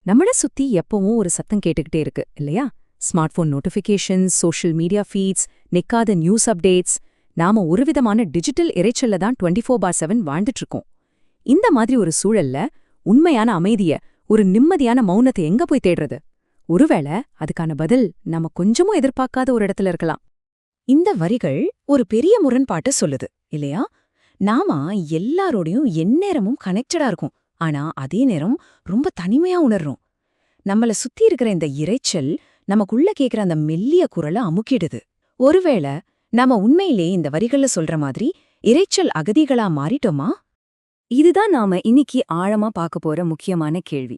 நம்மள சுத்தி எப்பவும் ஒரு சத்தம் கேட்டுக்கிட்டே இருக்கு இல்லையா? Smart phone notifications, social media feeds, நிக்காத நியூஸ் அப்டேட்ஸ். நாம ஒரு விதமான டிஜிட்டல் இரைச்சல்ல தான் 24/7 வாழ்ந்துட்டு இருக்கோம். இந்த மாதிரி ஒரு சூழல்ல உண்மையான அமைதிய, ஒரு நிம்மதியான மௌனத்தை எங்க போய் தேடுறது? ஒருவேளை அதுக்கான பதில் நம்ம கொஞ்சமும் எதிர்பார்க்காத ஒரு இடத்துல இருக்கலாம். இந்த வரிகள் ஒரு பெரிய முரண்பாட்ட சொல்லுது இல்லையா? நாம எல்லாரோடையும் எந்நேரமும் கனெக்டடா இருக்கும். ஆனா அதே நேரம் ரொம்ப தனிமையா உணர்றோம். நம்மள சுத்தி இருக்கிற இந்த இரைச்சல் நமக்குள்ள கேக்குற அந்த மெல்லிய குரலை அமுக்கிடுது. ஒருவேளை நாம உண்மையிலே இந்த வரிகள்ல சொல்ற மாதிரி இரைச்சல் அகதிகளா மாறிட்டோமா? இதுதான் நாம இன்னைக்கு ஆழமா பார்க்க போற முக்கியமான கேள்வி.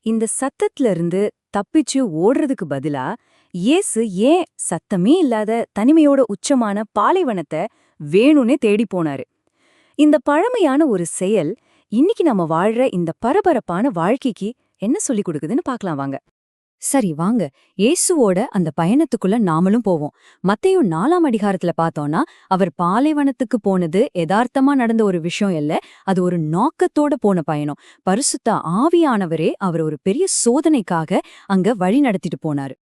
இந்த சத்தத்துல இருந்து தப்பிச்சு ஓடுறதுக்கு பதிலா இயேசு ஏன் சத்தமே இல்லாத தனிமையோட உச்சமான பாலைவனத்தை வேணும்னே தேடி போனாரு? இந்த பழமையான ஒரு செயல் இன்னைக்கு நம்ம வாழ்ற இந்த பரபரப்பான வாழ்க்கைக்கு என்ன சொல்லிக் கொடுக்குதுன்னு பார்க்கலாம் வாங்க. சரி வாங்க, இயேசுவோட அந்த பயணத்துக்குள்ள நாமளும் போவோம். மத்தேயு 4ஆம் அதிகாரத்துல பார்த்தோம்னா, அவர் பாலைவனத்துக்கு போனது யதார்த்தமா நடந்த ஒரு விஷயம் இல்ல, அது ஒரு நோக்கத்தோட போன பயணம். பரிசுத்த ஆவியானவரே அவர் ஒரு பெரிய சோதனைக்காக அங்க வழி நடத்திட்டு போனாரு.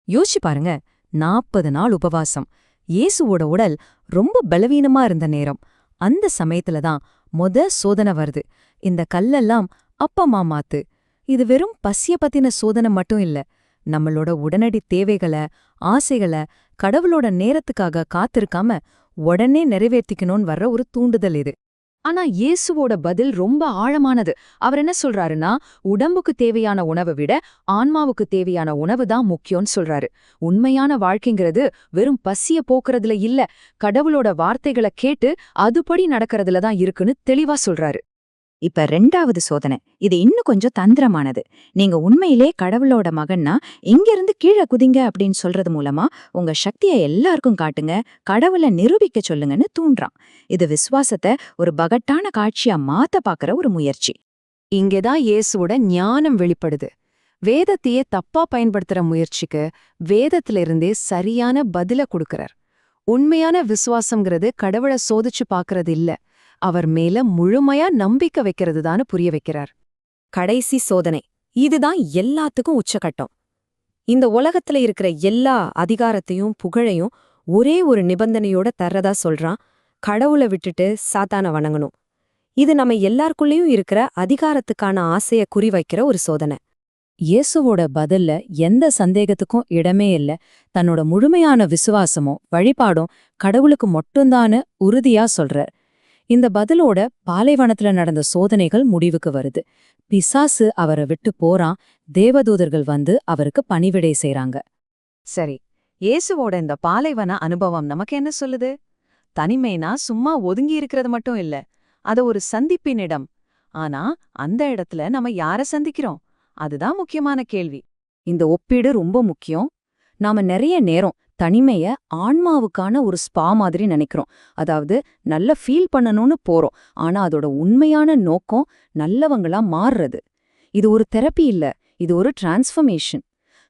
யோசிச்சு பாருங்க, 40 நாள் உபவாசம். இயேசுவோட உடல் ரொம்ப பலவீனமா இருந்த நேரம். அந்த சமயத்துல தான் சோதனை வருது. இந்த கல்லெல்லாம் அப்பமா மாத்து. இது வெறும் பசிய பத்தின சோதனை மட்டும் இல்ல, நம்மளோட உடனடி தேவைகளை, ஆசைகளை கடவுளோட நேரத்துக்காக காத்திருக்காம உடனே நிறைவேற்றிக்கணும்னு வர்ற ஒரு தூண்டுதல் இது. ஆனா இயேசுவோட பதில் ரொம்ப ஆழமானது. அவர் என்ன சொல்றாருன்னா, உடம்புக்கு தேவையான உணவை விட ஆன்மாவுக்கு தேவையான உணவு தான் முக்கியம்னு சொல்றாரு. உண்மையான வாழ்க்கைங்கிறது வெறும் பசிய போக்குறதுல இல்ல, கடவுளோட வார்த்தைகளை கேட்டு அதுபடி நடக்கிறதுல தான் இருக்குன்னு தெளிவா சொல்றாரு. இப்ப 2வது சோதனை, இது இன்னும் கொஞ்சம் தந்திரமானது. நீங்க உண்மையிலே கடவுளோட மகன்னா இங்கிருந்து கீழே குதிங்க அப்படின்னு சொல்றது மூலமா உங்க சக்தியை எல்லாருக்கும் காட்டுங்க, கடவுளை நிரூபிக்க சொல்லுங்கன்னு தூண்டுறான். இது விசுவாசத்தை ஒரு பகட்டான காட்சியா மாத்த பாக்குற ஒரு முயற்சி. இங்கேதான் இயேசுவோட ஞானம் வெளிப்படுது. வேதத்தையே தப்பா பயன்படுத்துற முயற்சிக்கு வேதத்துல இருந்தே சரியான பதில கொடுக்கறார். உண்மையான விசுவாசம்ங்கிறது கடவுளை சோதிச்சு பாக்குறது இல்ல, அவர் மேல முழுமையா நம்பிக்கை வைக்கிறதுதான்னு புரிய வைக்கிறார். கடைசி சோதனை, இதுதான் எல்லாத்துக்கும் உச்சகட்டம். இந்த உலகத்துல இருக்கிற எல்லா அதிகாரத்தையும் புகழையும் ஒரே ஒரு நிபந்தனையோட தர்றதா சொல்றான், கடவுளை விட்டுட்டு சாத்தான வணங்கணும். இது நம்ம எல்லாருக்குள்ளேயும் இருக்கிற அதிகாரத்துக்கான ஆசைய குறிவைக்கிற ஒரு சோதனை. இயேசுவோட பதில்ல எந்த சந்தேகத்துக்கும் இடமே இல்ல. தன்னோட முழுமையான விசுவாசமும் வழிபாடும் கடவுளுக்கு மட்டும்தான்னு உறுதியா சொல்றார். இந்த பதிலோட பாலைவனத்துல நடந்த சோதனைகள் முடிவுக்கு வருது. பிசாசு அவரை விட்டு போறான், தேவதூதர்கள் வந்து அவருக்கு பணிவிடை செய்றாங்க. சரி, இயேசுவோட இந்த பாலைவன அனுபவம் நமக்கு என்ன சொல்லுது? தனிமைனா சும்மா ஒதுங்கி இருக்கிறது மட்டும் இல்ல, அது ஒரு சந்திப்பின் இடம். ஆனா அந்த இடத்துல நம்ம யார சந்திக்கிறோம்? அதுதான் முக்கியமான கேள்வி. இந்த ஒப்பீடு ரொம்ப முக்கியம். நாம நிறைய நேரம் தனிமைய ஆன்மாவுக்கான ஒரு ஸ்பா மாதிரி நினைக்கிறோம். அதாவது நல்ல ஃபீல் பண்ணணும்னு போறோம், ஆனா அதோட உண்மையான நோக்கம் நல்லவங்களா மாறுறது. இது ஒரு தெரப்பி இல்ல, இது ஒரு டிரான்ஸ்ஃபர்மேஷன்.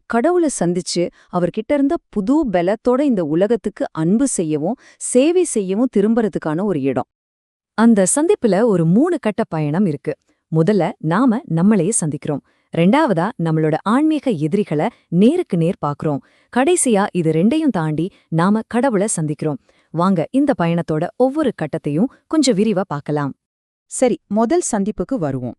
கடவுளை சந்திச்சு அவர்கிட்ட இருந்த புது பலத்தோட இந்த உலகத்துக்கு அன்பு செய்யவும் சேவை செய்யவும் திரும்புறதுக்கான ஒரு இடம். அந்த சந்திப்புல ஒரு 3 கட்ட பயணம் இருக்கு. முதல்ல நாம நம்மளையே சந்திக்கிறோம். 2வதா நம்மளோட ஆன்மீக எதிரிகளை நேருக்கு நேர் பாக்குறோம். கடைசியா இது 2யும் தாண்டி நாம கடவுளை சந்திக்கிறோம். வாங்க இந்த பயணத்தோட ஒவ்வொரு கட்டத்தையும் கொஞ்சம் விரிவா பார்க்கலாம். சரி, முதல் சந்திப்புக்கு வருவோம்.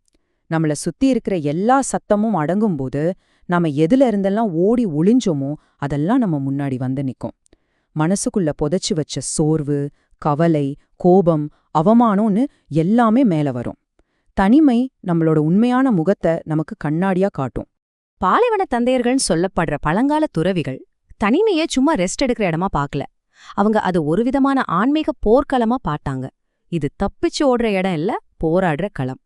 நம்மள சுத்தி இருக்கிற எல்லா சத்தமும் அடங்கும்போது நாம எதுல இருந்தெல்லாம் ஓடி ஒளிஞ்சோமோ அதெல்லாம் நம்ம முன்னாடி வந்து நிக்கும். மனசுக்குள்ள புதைச்சு வச்ச சோர்வு, கவலை, கோபம், அவமானம்னு எல்லாமே மேல வரும். தனிமை நம்மளோட உண்மையான முகத்தை நமக்கு கண்ணாடியா காட்டும். பாலைவன தந்தையர்கள்னு சொல்லப்படுற பழங்கால துறவிகள் தனிமையை சும்மா ரெஸ்ட் எடுக்கிற இடமா பார்க்கல. அவங்க அது ஒரு விதமான ஆன்மீக போர்க்களமா பார்த்தாங்க. இது தப்பிச்சு ஓடுற இடம் இல்ல, போராடுற களம்.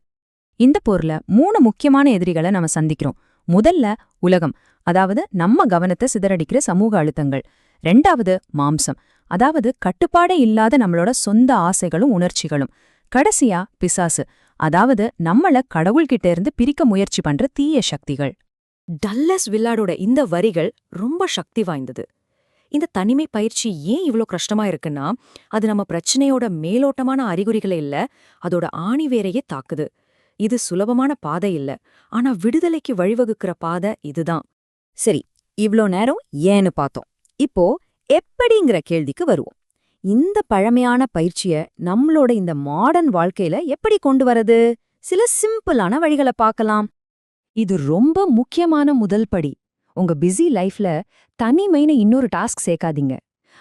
இந்த போர்ல 3 முக்கியமான எதிரிகளை நம்ம சந்திக்கிறோம். முதல்ல உலகம், அதாவது நம்ம கவனத்தை சிதறடிக்கிற சமூக அழுத்தங்கள். 2வது மாம்சம், அதாவது கட்டுப்பாடே இல்லாத நம்மளோட சொந்த ஆசைகளும் உணர்ச்சிகளும். கடைசியா பிசாசு, அதாவது நம்மள கடவுள்கிட்ட இருந்து பிரிக்க முயற்சி பண்ற தீய சக்திகள். டல்லஸ் வில்லார்டோட இந்த வரிகள் ரொம்ப சக்தி வாய்ந்தது. இந்த தனிமை பயிற்சி ஏன் இவ்ளோ கஷ்டமா இருக்குன்னா, அது நம்ம பிரச்சனையோட மேலோட்டமான அறிகுறிகளை இல்ல, அதோட ஆணிவேரையே தாக்குது. இது சுலபமான பாதை இல்ல, ஆனா விடுதலைக்கு வழிவகுக்கிற பாதை இதுதான். சரி, இவ்ளோ நேரம் ஏன்னு பார்த்தோம். இப்போ எப்படிங்கிற கேள்விக்கு வருவோம். இந்த பழமையான பயிற்சிய நம்மளோட இந்த மாடர்ன் வாழ்க்கையில எப்படி கொண்டு வரது? சில சிம்பிளான வழிகளை பார்க்கலாம். இது ரொம்ப முக்கியமான முதல் படி. உங்க பிஸி லைஃப்ல தனிமைன்னு இன்னொரு டாஸ்க் சேர்க்காதீங்க.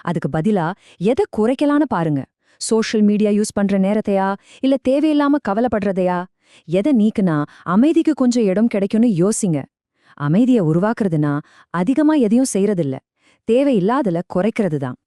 அதுக்கு பதிலா எதை குறைக்கலான்னு பாருங்க. சோஷியல் மீடியா யூஸ் பண்ற நேரத்தையா, இல்ல தேவையில்லாம கவலைப்படுறதையா? எதை நீக்குனா அமைதிக்கு கொஞ்சம் இடம் கிடைக்கும்னு யோசிங்க. அமைதியை உருவாக்குறதுனா அதிகமா எதையும் செய்யறதில்ல, தேவையில்லாதல குறைக்கிறது தான்.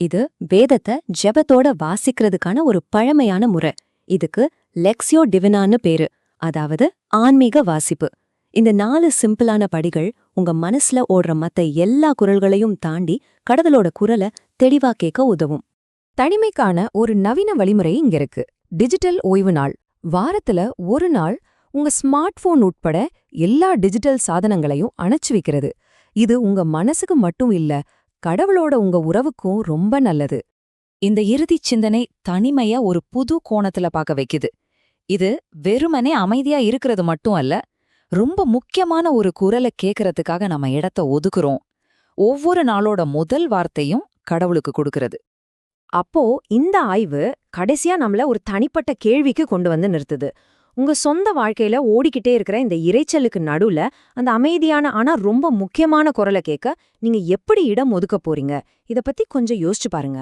இது வேதத்தை ஜெபத்தோட வாசிக்கிறதுக்கான ஒரு பழமையான முறை. இதுக்கு லெக்ஸியோ டிவினான்னு பேரு, அதாவது ஆன்மீக வாசிப்பு. இந்த 4 சிம்பிளான படிகள் உங்க மனசுல ஓடுற மத்த எல்லா குரல்களையும் தாண்டி கடவுளோட குரலை தெளிவா கேட்க உதவும். தனிமைக்கான ஒரு நவீன வழிமுறை இங்க இருக்கு. டிஜிட்டல் ஓய்வு நாள். வாரத்துல ஒரு நாள் உங்க ஸ்மார்ட் போன் உட்பட எல்லா டிஜிட்டல் சாதனங்களையும் அணைச்சு வைக்கிறது. இது உங்க மனசுக்கு மட்டும் இல்ல, கடவுளோட உங்க உறவுக்கும் ரொம்ப நல்லது. இந்த இறுதிச் சிந்தனை தனிமைய ஒரு புது கோணத்துல பார்க்க வைக்குது. இது வெறுமனே அமைதியா இருக்கிறது மட்டும் அல்ல, ரொம்ப முக்கியமான ஒரு குரலை கேட்கறதுக்காக நம்ம இடத்த ஒதுக்குறோம். ஒவ்வொரு நாளோட முதல் வார்த்தையும் கடவுளுக்கு கொடுக்கறது. அப்போ இந்த ஆய்வு கடைசியா நம்மள ஒரு தனிப்பட்ட கேள்விக்கு கொண்டு வந்து நிறுத்துது. உங்க சொந்த வாழ்க்கையில ஓடிக்கிட்டே இருக்கிற இந்த இரைச்சலுக்கு நடுவுல அந்த அமைதியான ஆனா ரொம்ப முக்கியமான குரலை கேட்க நீங்க எப்படி இடம் ஒதுக்க போறீங்க? இத பத்தி கொஞ்சம் யோசிச்சு பாருங்க.